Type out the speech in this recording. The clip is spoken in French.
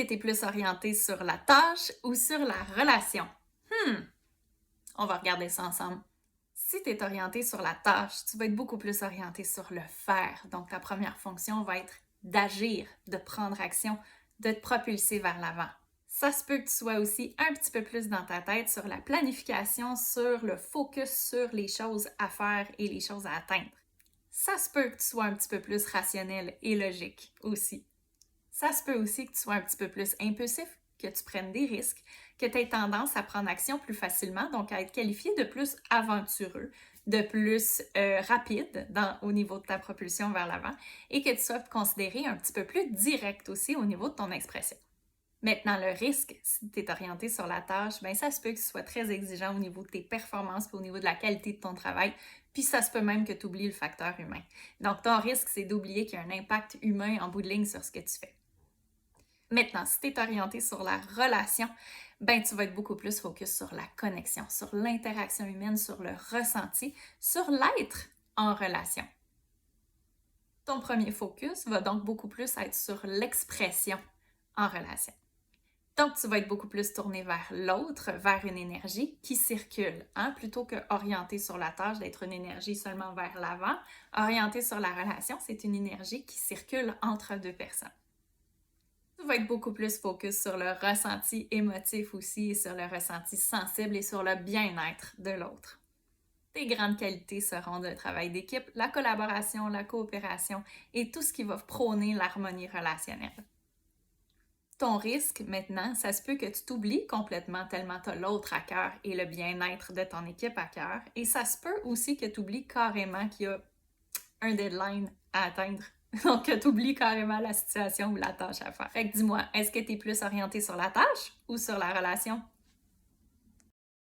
tu es plus orienté sur la tâche ou sur la relation? On va regarder ça ensemble. Si tu es orienté sur la tâche, tu vas être beaucoup plus orienté sur le faire. Donc, ta première fonction va être d'agir, de prendre action, de te propulser vers l'avant. Ça se peut que tu sois aussi un petit peu plus dans ta tête sur la planification, sur le focus sur les choses à faire et les choses à atteindre. Ça se peut que tu sois un petit peu plus rationnel et logique aussi. Ça se peut aussi que tu sois un petit peu plus impulsif, que tu prennes des risques, que tu aies tendance à prendre action plus facilement, donc à être qualifié de plus aventureux, de plus rapide au niveau de ta propulsion vers l'avant et que tu sois considéré un petit peu plus direct aussi au niveau de ton expression. Maintenant, le risque, si tu es orienté sur la tâche, bien, ça se peut que tu sois très exigeant au niveau de tes performances, au niveau de la qualité de ton travail, puis ça se peut même que tu oublies le facteur humain. Donc, ton risque, c'est d'oublier qu'il y a un impact humain en bout de ligne sur ce que tu fais. Maintenant, si tu es orienté sur la relation, ben tu vas être beaucoup plus focus sur la connexion, sur l'interaction humaine, sur le ressenti, sur l'être en relation. Ton premier focus va donc beaucoup plus être sur l'expression en relation. Donc, tu vas être beaucoup plus tourné vers l'autre, vers une énergie qui circule, plutôt que orienté sur la tâche, d'être une énergie seulement vers l'avant. Orienté sur la relation, c'est une énergie qui circule entre deux personnes. Tu vas être beaucoup plus focus sur le ressenti émotif aussi, sur le ressenti sensible et sur le bien-être de l'autre. Tes grandes qualités seront le travail d'équipe, la collaboration, la coopération et tout ce qui va prôner l'harmonie relationnelle. Ton risque, maintenant, ça se peut que tu t'oublies complètement tellement tu as l'autre à cœur et le bien-être de ton équipe à cœur. Et ça se peut aussi que tu oublies carrément qu'il y a un deadline à atteindre. Donc, que tu oublies carrément la situation ou la tâche à faire. Fait que dis-moi, est-ce que tu es plus orienté sur la tâche ou sur la relation?